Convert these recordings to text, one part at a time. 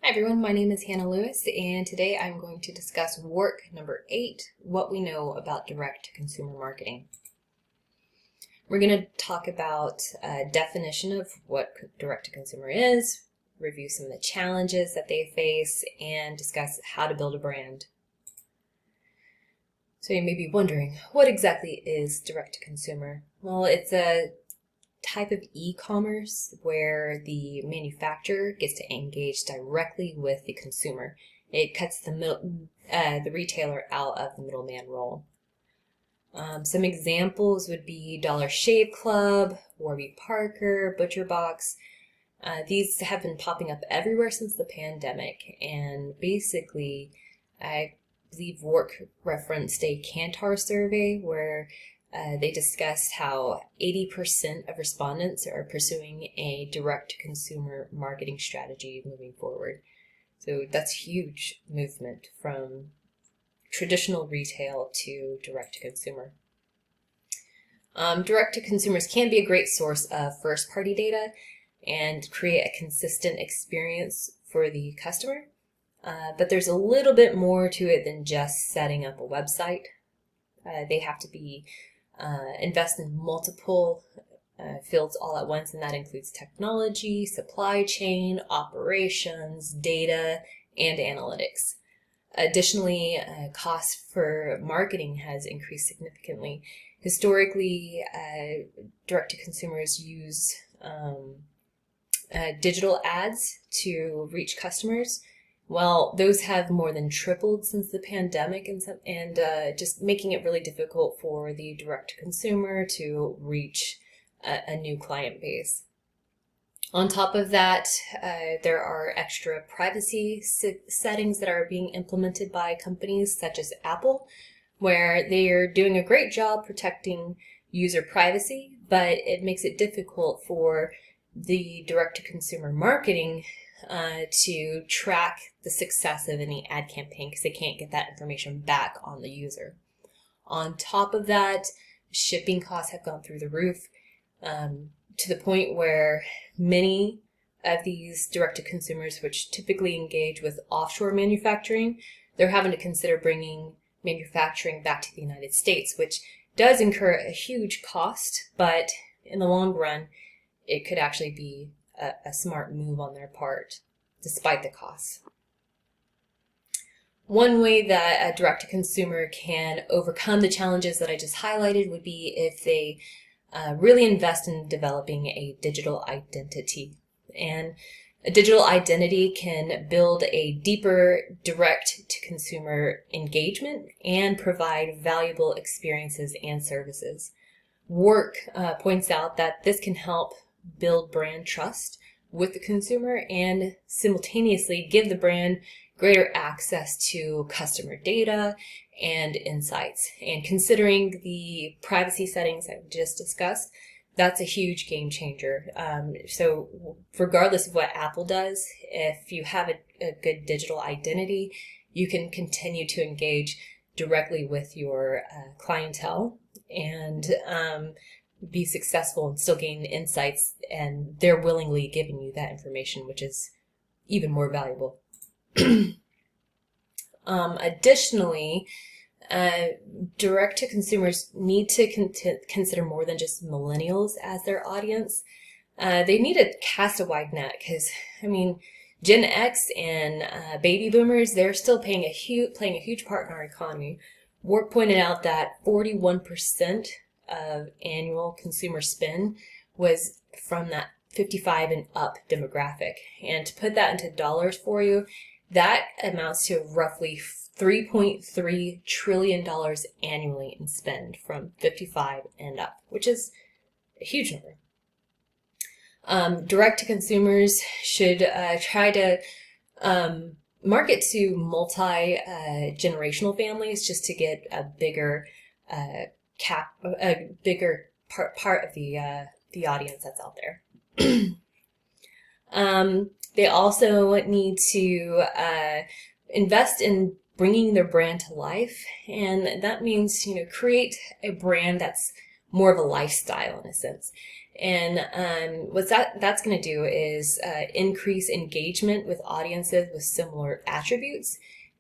Hi everyone, my name is Hannah Lewis, and today I'm going to discuss WARC number 8, what we know about direct-to-consumer marketing. We're going to talk about a definition of what direct-to-consumer is, review some of the challenges that they face, and discuss how to build a brand. So you may be wondering, what exactly is direct-to-consumer? Well, it's a type of e-commerce where the manufacturer gets to engage directly with the consumer. It cuts the retailer out of the middleman role. Some examples would be Dollar Shave Club, Warby Parker, Butcher Box. These have been popping up everywhere since the pandemic, and basically I believe WARC referenced a Kantar survey where they discussed how 80% of respondents are pursuing a direct-to-consumer marketing strategy moving forward. So that's a huge movement from traditional retail to direct-to-consumer. Direct-to-consumers can be a great source of first-party data and create a consistent experience for the customer. But there's a little bit more to it than just setting up a website. They have to be invest in multiple fields all at once, and that includes technology, supply chain, operations, data, and analytics. Additionally, cost for marketing has increased significantly. Historically, direct-to-consumers use digital ads to reach customers. Well, those have more than tripled since the pandemic, and just making it really difficult for the direct-to-consumer to reach a new client base. On top of that, there are extra privacy settings that are being implemented by companies such as Apple, where they are doing a great job protecting user privacy, but it makes it difficult for the direct-to-consumer marketing to track the success of any ad campaign because they can't get that information back on the user. On top of that, shipping costs have gone through the roof to the point where many of these direct-to-consumers, which typically engage with offshore manufacturing, they're having to consider bringing manufacturing back to the United States, which does incur a huge cost, but in the long run, it could actually be a smart move on their part, despite the costs. One way that a direct-to-consumer can overcome the challenges that I just highlighted would be if they really invest in developing a digital identity. And a digital identity can build a deeper direct-to-consumer engagement and provide valuable experiences and services. WARC points out that this can help build brand trust with the consumer and simultaneously give the brand greater access to customer data and insights. And considering the privacy settings that we just discussed, that's a huge game changer. So regardless of what Apple does, if you have a good digital identity, you can continue to engage directly with your clientele and be successful and still gain insights, and they're willingly giving you that information, which is even more valuable. Additionally, direct-to-consumers need to consider more than just millennials as their audience. They need to cast a wide net because, Gen X and baby boomers, they're still playing a huge part in our economy. WARC pointed out that 41% of annual consumer spend was from that 55 and up demographic. And to put that into dollars for you, that amounts to roughly $3.3 trillion annually in spend from 55 and up, which is a huge number. Direct-to-consumers should try to market to multi-generational families just to get a bigger part of the audience that's out there. They also need to invest in bringing their brand to life, and that means create a brand that's more of a lifestyle in a sense. And what that's going to do is increase engagement with audiences with similar attributes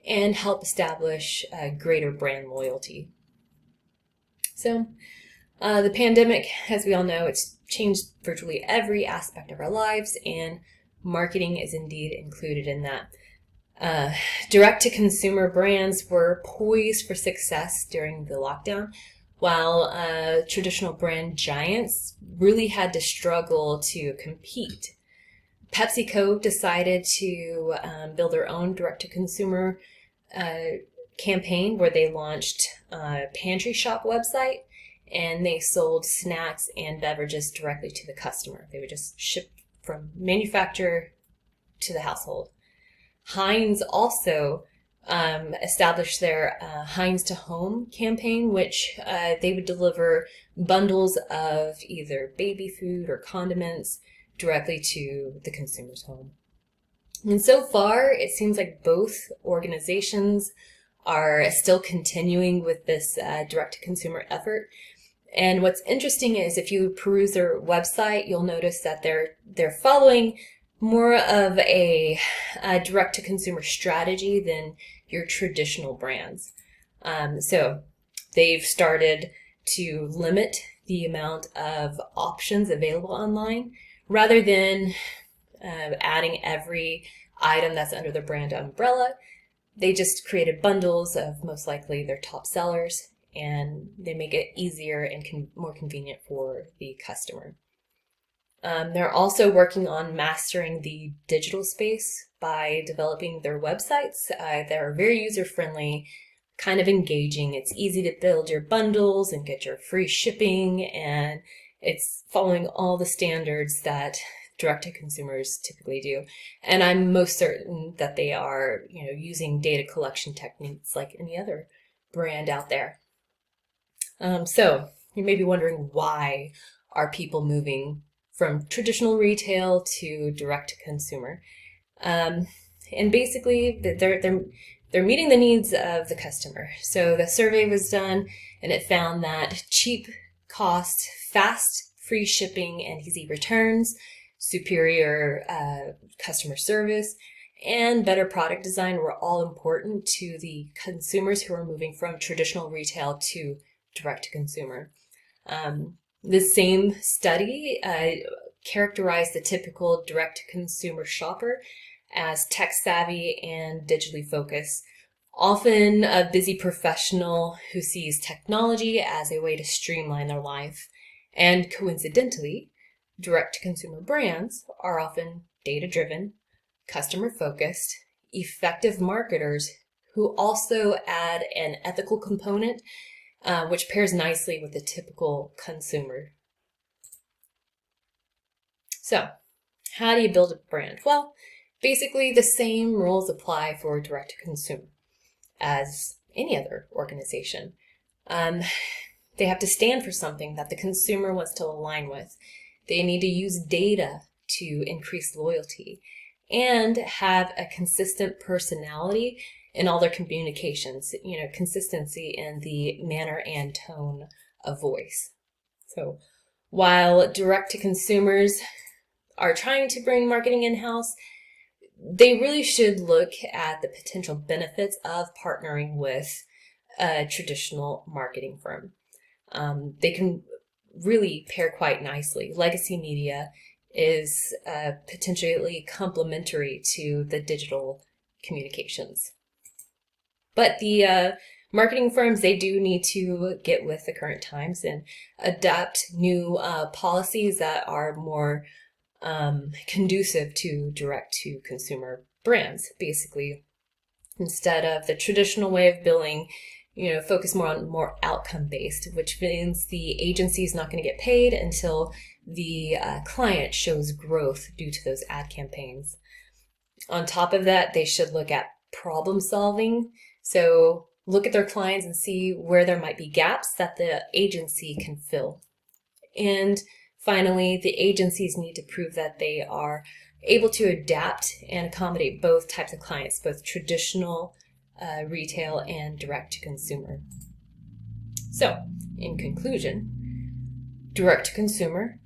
and help establish greater brand loyalty. So the pandemic, as we all know, it's changed virtually every aspect of our lives, and marketing is indeed included in that. Direct-to-consumer brands were poised for success during the lockdown, while traditional brand giants really had to struggle to compete. PepsiCo decided to build their own direct-to-consumer campaign where they launched a pantry shop website, and they sold snacks and beverages directly to the customer. They would just ship from manufacturer to the household. Heinz also established their Heinz to Home campaign, which they would deliver bundles of either baby food or condiments directly to the consumer's home. And so far, it seems like both organizations are still continuing with this direct-to-consumer effort. And what's interesting is if you peruse their website, you'll notice that they're following more of a direct-to-consumer strategy than your traditional brands. So they've started to limit the amount of options available online rather than adding every item that's under the brand umbrella. They just created bundles of most likely their top sellers, and they make it easier and more convenient for the customer. They're also working on mastering the digital space by developing their websites. They're very user-friendly, kind of engaging. It's easy to build your bundles and get your free shipping, and it's following all the standards that direct-to-consumers typically do. And I'm most certain that they are, using data collection techniques like any other brand out there. So you may be wondering, why are people moving from traditional retail to direct-to-consumer? And basically, they're meeting the needs of the customer. So the survey was done, and it found that cheap cost, fast, free shipping, and easy returns, superior customer service, and better product design were all important to the consumers who are moving from traditional retail to direct-to-consumer. This same study characterized the typical direct-to-consumer shopper as tech-savvy and digitally focused, often a busy professional who sees technology as a way to streamline their life. And coincidentally, direct-to-consumer brands are often data-driven, customer-focused, effective marketers who also add an ethical component, which pairs nicely with the typical consumer. So, how do you build a brand? Well, basically the same rules apply for direct-to-consumer as any other organization. They have to stand for something that the consumer wants to align with. They need to use data to increase loyalty and have a consistent personality in all their communications, consistency in the manner and tone of voice. So while direct-to-consumers are trying to bring marketing in-house, they really should look at the potential benefits of partnering with a traditional marketing firm. They can really pair quite nicely. Legacy media is potentially complementary to the digital communications. But the marketing firms, they do need to get with the current times and adapt new policies that are more conducive to direct-to-consumer brands. Basically, instead of the traditional way of billing, focus more outcome-based, which means the agency is not going to get paid until the client shows growth due to those ad campaigns. On top of that, they should look at problem solving. So look at their clients and see where there might be gaps that the agency can fill. And finally, the agencies need to prove that they are able to adapt and accommodate both types of clients, both traditional retail and direct-to-consumer. So, in conclusion, direct-to-consumer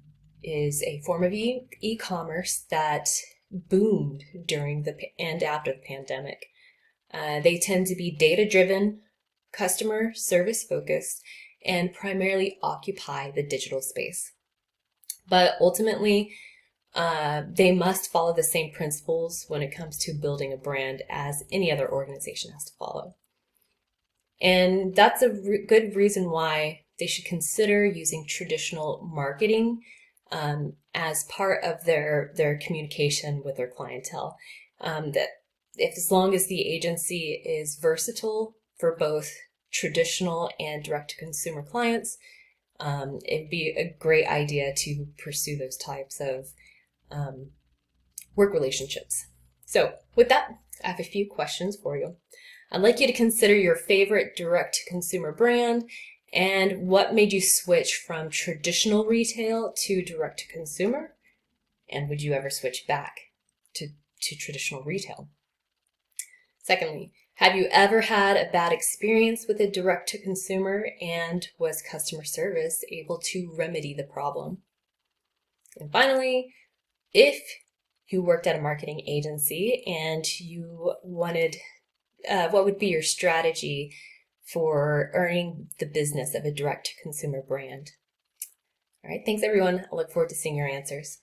is a form of e-commerce that boomed during and after the pandemic. They tend to be data-driven, customer service focused, and primarily occupy the digital space. But ultimately, they must follow the same principles when it comes to building a brand as any other organization has to follow. And that's a good reason why they should consider using traditional marketing as part of their communication with their clientele. That as long as the agency is versatile for both traditional and direct-to-consumer clients, it'd be a great idea to pursue those types of work relationships. So with that, I have a few questions for you. I'd like you to consider your favorite direct-to-consumer brand and what made you switch from traditional retail to direct-to-consumer, and would you ever switch back to traditional retail? Secondly, have you ever had a bad experience with a direct-to-consumer, and was customer service able to remedy the problem? And finally, if you worked at a marketing agency and you wanted, what would be your strategy for earning the business of a direct-to-consumer brand? All right, thanks everyone. I look forward to seeing your answers.